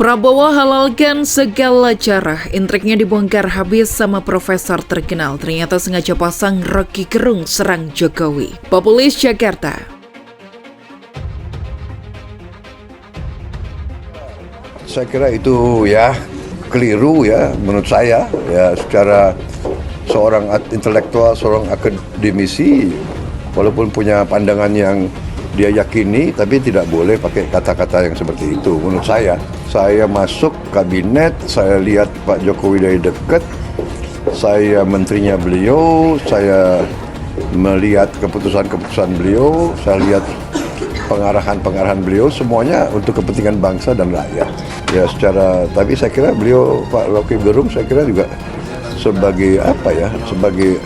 Prabowo halalkan segala cara, intriknya dibongkar habis sama profesor terkenal. Ternyata sengaja pasang Rocky Gerung serang Jokowi. Populis Jakarta. Saya kira itu keliru menurut saya secara seorang intelektual, seorang akademisi walaupun punya pandangan yang dia yakini, tapi tidak boleh pakai kata-kata yang seperti itu. Menurut saya masuk kabinet, saya lihat Pak Jokowi dari dekat, saya menterinya beliau, saya melihat keputusan-keputusan beliau, saya lihat pengarahan-pengarahan beliau, semuanya untuk kepentingan bangsa dan rakyat. Tapi saya kira beliau, Pak Rocky Gerung, saya kira juga sebagai sebagai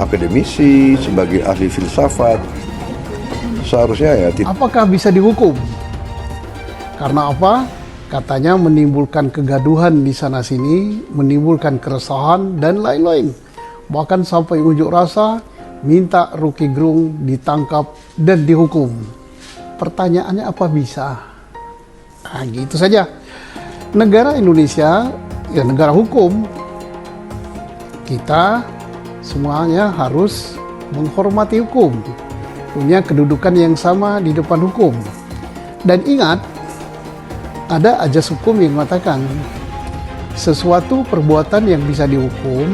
akademisi, sebagai ahli filsafat, seharusnya apakah bisa dihukum? Karena apa? Katanya menimbulkan kegaduhan di sana-sini, menimbulkan keresahan dan lain-lain. Bahkan sampai unjuk rasa minta Rocky Gerung ditangkap dan dihukum. Pertanyaannya apa bisa? Nah, gitu saja. Negara Indonesia negara hukum. Kita semuanya harus menghormati hukum, punya kedudukan yang sama di depan hukum. Dan ingat, ada ajas hukum yang mengatakan sesuatu perbuatan yang bisa dihukum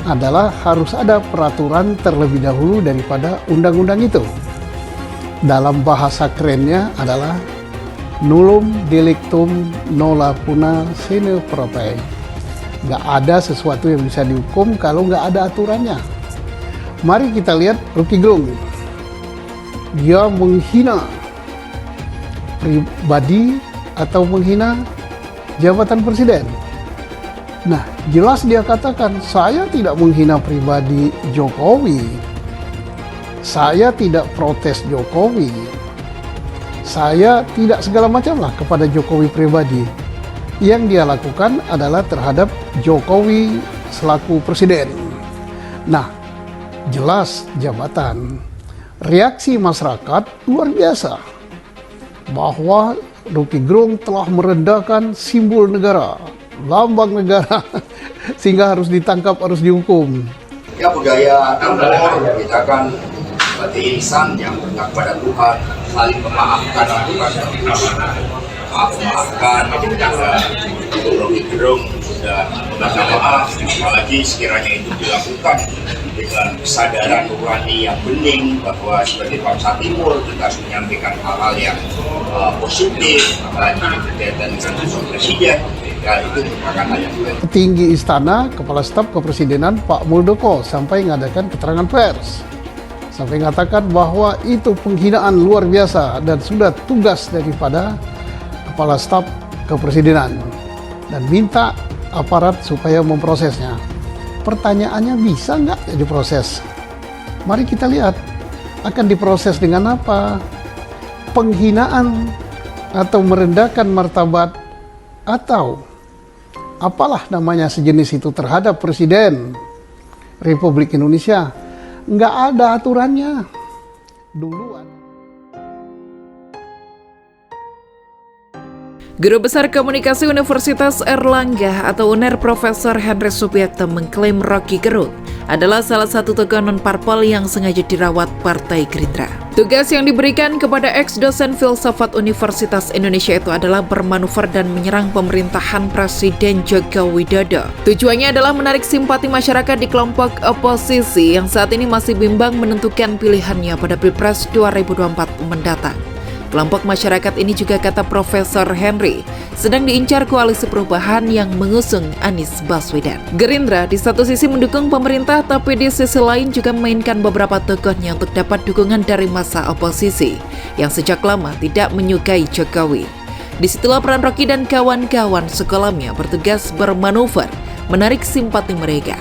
adalah harus ada peraturan terlebih dahulu daripada undang-undang itu. Dalam bahasa kerennya adalah nullum delictum nola puna sine prope. Nggak ada sesuatu yang bisa dihukum kalau nggak ada aturannya. Mari kita lihat Rocky Gerung. Dia menghina pribadi atau menghina jabatan presiden. Nah, jelas dia katakan, saya tidak menghina pribadi Jokowi. Saya tidak protes Jokowi. Saya tidak segala macam lah kepada Jokowi pribadi. Yang dia lakukan adalah terhadap Jokowi selaku presiden. Nah, jelas jabatan. Reaksi masyarakat luar biasa bahwa Rocky Gerung telah merendahkan simbol negara, lambang negara, sehingga harus ditangkap, harus dihukum. Ya, budaya timur kita kan seperti insan yang bertakwa pada Tuhan, saling memaafkan, maafkan. Rocky Gerung sudah meminta maaf, apalagi sekiranya itu dilakukan dengan kesadaran nurani yang bening bahwa sebagai bangsa timur kita harus menyampaikan hal-hal yang positif, apalagi berkaitan dengan sosok presiden. Itu merupakan hal yang baik. Petinggi Istana, Kepala Staf Kepresidenan Pak Muldoko sampai mengadakan keterangan pers, sampai mengatakan bahwa itu penghinaan luar biasa dan sudah tugas daripada Kepala Staf Kepresidenan dan minta aparat supaya memprosesnya. Pertanyaannya, bisa nggak diproses? Mari kita lihat, akan diproses dengan apa? Penghinaan atau merendahkan martabat atau apalah namanya sejenis itu terhadap Presiden Republik Indonesia. Nggak ada aturannya. Duluan. Guru Besar Komunikasi Universitas Erlangga atau UNER Profesor Henry Subiakto mengklaim Rocky Gerung adalah salah satu tokoh non-parpol yang sengaja dirawat Partai Gerindra. Tugas yang diberikan kepada ex-dosen filsafat Universitas Indonesia itu adalah bermanuver dan menyerang pemerintahan Presiden Joko Widodo. Tujuannya adalah menarik simpati masyarakat di kelompok oposisi yang saat ini masih bimbang menentukan pilihannya pada Pilpres 2024 mendatang. Kelompok masyarakat ini juga, kata Profesor Henry, sedang diincar koalisi perubahan yang mengusung Anies Baswedan. Gerindra di satu sisi mendukung pemerintah, tapi di sisi lain juga memainkan beberapa tokohnya untuk dapat dukungan dari masa oposisi yang sejak lama tidak menyukai Jokowi. Disitulah peran Rocky dan kawan-kawan sekolahnya bertugas bermanuver, menarik simpati mereka.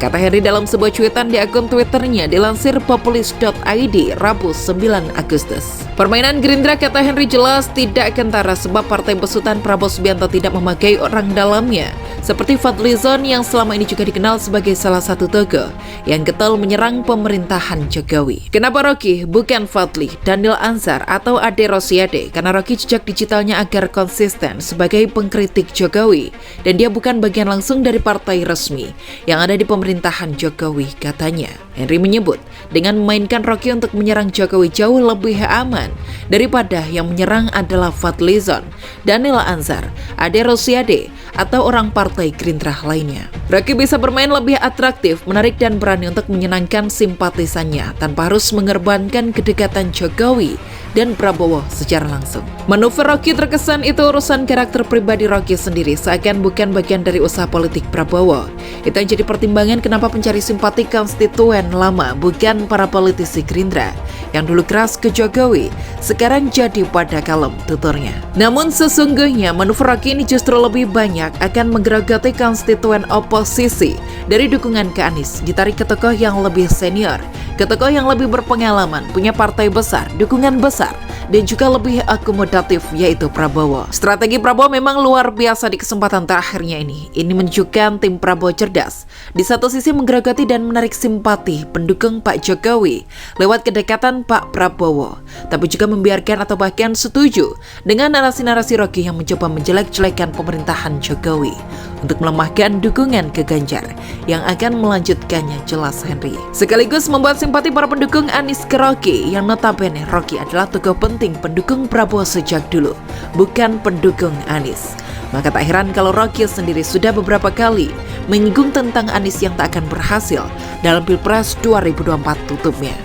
kata Henry dalam sebuah cuitan di akun Twitternya dilansir populis.id Rabu 9 Agustus. Permainan Gerindra, kata Henry, jelas tidak kentara sebab Partai Besutan Prabowo Subianto tidak memakai orang dalamnya, seperti Fadlizon yang selama ini juga dikenal sebagai salah satu tokoh yang getol menyerang pemerintahan Jokowi. Kenapa Rocky bukan Fadli, Daniel Anzar atau Ade Rosiade? Karena Rocky jejak digitalnya agar konsisten sebagai pengkritik Jokowi dan dia bukan bagian langsung dari partai resmi yang ada di pemerintahan Jokowi, katanya. Henry menyebut dengan memainkan Rocky untuk menyerang Jokowi jauh lebih aman daripada yang menyerang adalah Fadlizon, Daniel Anzar, Ade Rosiade, atau orang partai Gerindra lainnya. Rocky bisa bermain lebih atraktif, menarik dan berani untuk menyenangkan simpatisannya tanpa harus mengorbankan kedekatan Jokowi dan Prabowo secara langsung. Manuver Rocky terkesan itu urusan karakter pribadi Rocky sendiri, seakan bukan bagian dari usaha politik Prabowo. Itu yang jadi pertimbangan kenapa pencari simpati konstituen lama bukan para politisi Gerindra yang dulu keras ke Jokowi, sekarang jadi pada kalem, tuturnya. Namun sesungguhnya manuver Rocky ini justru lebih banyak akan menggerogoti konstituen oposisi dari dukungan ke Anies, ditarik ke tokoh yang lebih senior, ke tokoh yang lebih berpengalaman, punya partai besar, dukungan besar, dan juga lebih akomodatif, yaitu Prabowo. Strategi Prabowo memang luar biasa di kesempatan terakhirnya ini. Ini menunjukkan tim Prabowo cerdas. Di satu sisi menggerogoti dan menarik simpati pendukung Pak Jokowi lewat kedekatan Pak Prabowo, tapi juga membiarkan atau bahkan setuju dengan narasi-narasi Rocky yang mencoba menjelek-jelekan pemerintahan Jokowi untuk melemahkan dukungan ke Ganjar yang akan melanjutkannya, jelas Henry. Sekaligus membuat simpati para pendukung Anies ke Rocky, yang notabene Rocky adalah tokoh penting pendukung Prabowo sejak dulu, bukan pendukung Anies. Maka tak heran kalau Rocky sendiri sudah beberapa kali menyinggung tentang Anies yang tak akan berhasil dalam Pilpres 2024 tutupnya.